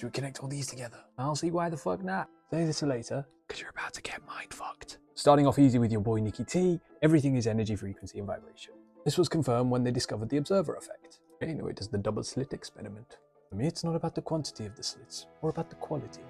Should we connect all these together? I'll see why the fuck not. Say this later, because you're about to get mind fucked. Starting off easy with your boy Nicky T, everything is energy, frequency, and vibration. This was confirmed when they discovered the observer effect. You know, it does the double slit experiment. For me, it's not about the quantity of the slits, or about the quality.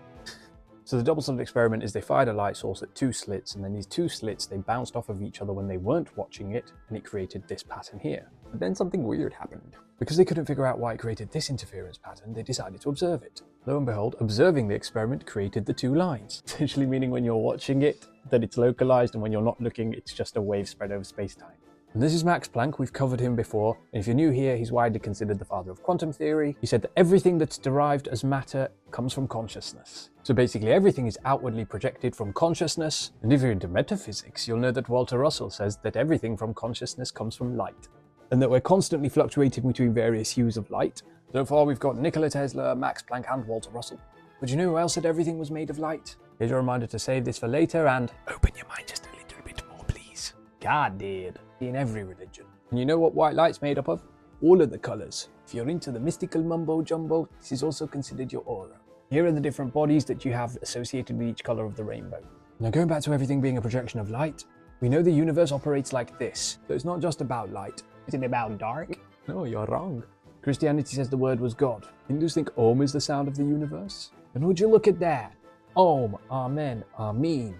So the double slit experiment is they fired a light source at 2 slits, and then these 2 slits, they bounced off of each other when they weren't watching it, and it created this pattern here. But then something weird happened. Because they couldn't figure out why it created this interference pattern, they decided to observe it. Lo and behold, observing the experiment created the 2 lines, essentially meaning when you're watching it, that it's localized, and when you're not looking, it's just a wave spread over space-time. And this is Max Planck. We've covered him before, and if you're new here, he's widely considered the father of quantum theory. He said that everything that's derived as matter comes from consciousness. So basically everything is outwardly projected from consciousness, and if you're into metaphysics, you'll know that Walter Russell says that everything from consciousness comes from light, and that we're constantly fluctuating between various hues of light. So far we've got Nikola Tesla, Max Planck, and Walter Russell. But you know who else said everything was made of light? Here's a reminder to save this for later and open your mind just a little bit more, please. God did. In every religion. And you know what white light's made up of? All of the colours. If you're into the mystical mumbo jumbo, this is also considered your aura. Here are the different bodies that you have associated with each colour of the rainbow. Now going back to everything being a projection of light, we know the universe operates like this. So it's not just about light. Is it about dark? No, you're wrong. Christianity says the word was God. Hindus think Om is the sound of the universe. And would you look at that? Om, Amen, Ameen.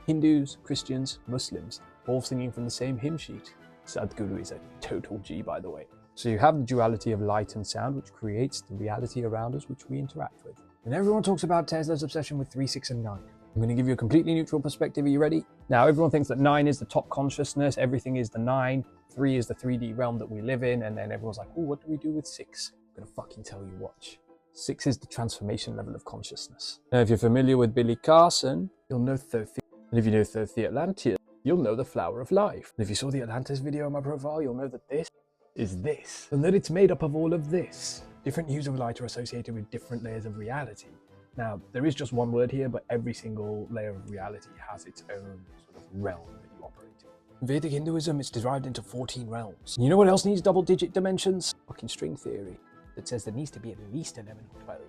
Hindus, Christians, Muslims, all singing from the same hymn sheet. Sadhguru is a total G, by the way. So you have the duality of light and sound, which creates the reality around us, which we interact with. And everyone talks about Tesla's obsession with 3, 6, and 9. I'm going to give you a completely neutral perspective. Are you ready? Now, everyone thinks that 9 is the top consciousness, everything is the 9, 3 is the 3D realm that we live in, and then everyone's like, oh, what do we do with 6? I'm going to fucking tell you, watch. 6 is the transformation level of consciousness. Now, if you're familiar with Billy Carson, you'll know Thoth. And if you know Thoth the Atlantean, you'll know the Flower of Life. And if you saw the Atlantis video on my profile, you'll know that this is this, and that it's made up of all of this. Different hues of light are associated with different layers of reality. Now, there is just one word here, but every single layer of reality has its own sort of realm that you operate in. In Vedic Hinduism, it's divided into 14 realms. And you know what else needs double-digit dimensions? Fucking string theory that says there needs to be at least 11 or 12.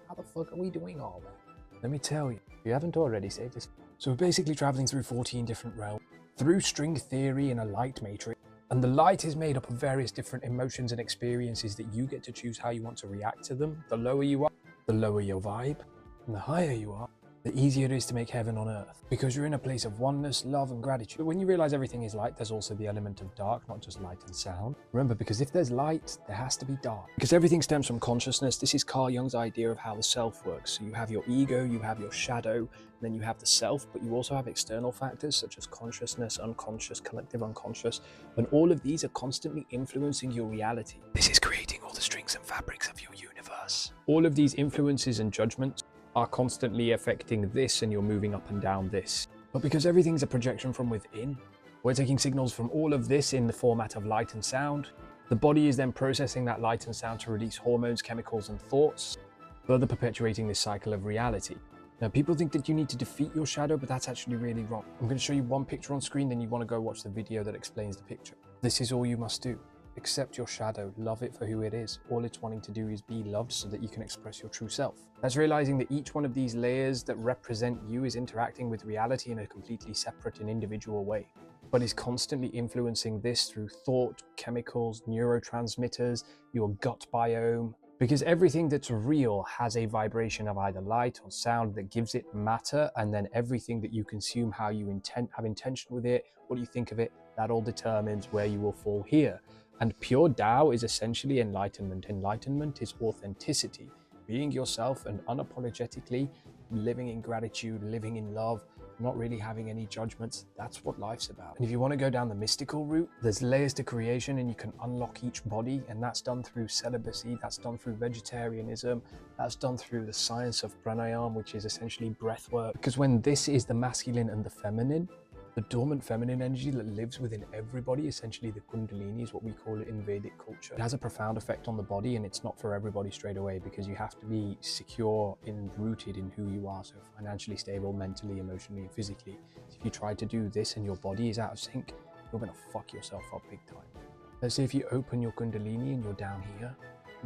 How the fuck are we doing all that? Let me tell you, if you haven't already, save this. So we're basically traveling through 14 different realms, through string theory in a light matrix. And the light is made up of various different emotions and experiences that you get to choose how you want to react to them. The lower you are, the lower your vibe, and the higher you are, the easier it is to make heaven on earth, because you're in a place of oneness, love, and gratitude. But when you realize everything is light, there's also the element of dark, not just light and sound. Remember, because if there's light, there has to be dark. Because everything stems from consciousness. This is Carl Jung's idea of how the self works. So you have your ego, you have your shadow, and then you have the self, but you also have external factors such as consciousness, unconscious, collective unconscious, and all of these are constantly influencing your reality. This is creating all the strings and fabrics of your universe. All of these influences and judgments are constantly affecting this, and you're moving up and down this. But because everything's a projection from within, we're taking signals from all of this in the format of light and sound. The body is then processing that light and sound to release hormones, chemicals, and thoughts, further perpetuating this cycle of reality. Now, people think that you need to defeat your shadow, but that's actually really wrong. I'm going to show you one picture on screen, then you want to go watch the video that explains the picture. This is all you must do. Accept your shadow, love it for who it is. All it's wanting to do is be loved so that you can express your true self. That's realizing that each one of these layers that represent you is interacting with reality in a completely separate and individual way, but is constantly influencing this through thought, chemicals, neurotransmitters, your gut biome. Because everything that's real has a vibration of either light or sound that gives it matter, and then everything that you consume, how you have intention with it, what you think of it, that all determines where you will fall here. And pure Tao is essentially enlightenment. Enlightenment is authenticity, being yourself and unapologetically living in gratitude, living in love, not really having any judgments. That's what life's about. And if you want to go down the mystical route, there's layers to creation, and you can unlock each body, and that's done through celibacy, that's done through vegetarianism, that's done through the science of pranayama, which is essentially breath work. Because when this is the masculine and the feminine, the dormant feminine energy that lives within everybody, essentially the Kundalini is what we call it in Vedic culture. It has a profound effect on the body, and it's not for everybody straight away, because you have to be secure and rooted in who you are, so financially stable, mentally, emotionally, and physically. So if you try to do this and your body is out of sync, you're going to fuck yourself up big time. Let's say if you open your Kundalini and you're down here,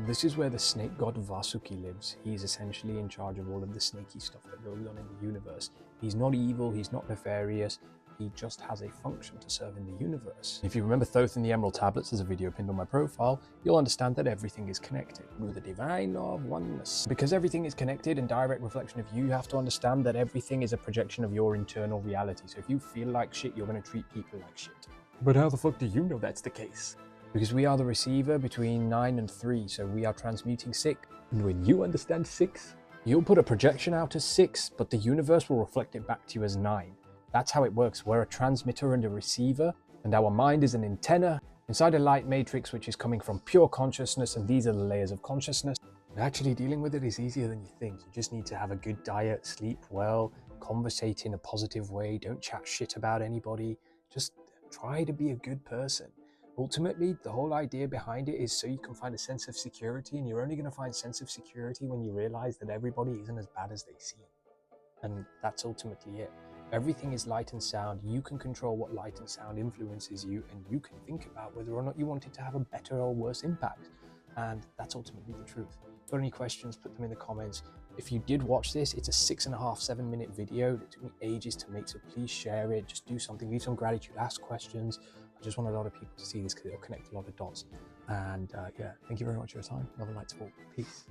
This is where the snake god Vasuki lives. He's essentially in charge of all of the snaky stuff that goes on in the universe. He's not evil, he's not nefarious, he just has a function to serve in the universe. If you remember Thoth and the Emerald Tablets, there's a video pinned on my profile, you'll understand that everything is connected through the divine law of oneness. Because everything is connected and direct reflection of you, you have to understand that everything is a projection of your internal reality. So if you feel like shit, you're going to treat people like shit. But how the fuck do you know that's the case? Because we are the receiver between 9 and 3, so we are transmuting 6. And when you understand 6, you'll put a projection out as 6, but the universe will reflect it back to you as 9. That's how it works. We're a transmitter and a receiver, and our mind is an antenna inside a light matrix which is coming from pure consciousness, and these are the layers of consciousness. And actually dealing with it is easier than you think. You just need to have a good diet, sleep well, conversate in a positive way, don't chat shit about anybody, just try to be a good person. Ultimately, the whole idea behind it is so you can find a sense of security, and you're only going to find sense of security when you realize that everybody isn't as bad as they seem. And that's ultimately it. Everything is light and sound. You can control what light and sound influences you, and you can think about whether or not you want it to have a better or worse impact. And that's ultimately the truth. If you've got any questions, put them in the comments. If you did watch this, it's a 6.5–7 minute video that took me ages to make, so please share it. Just do something, leave some gratitude, ask questions. I just want a lot of people to see this because it'll connect a lot of dots. And yeah, thank you very much for your time. Love and light to all. Peace.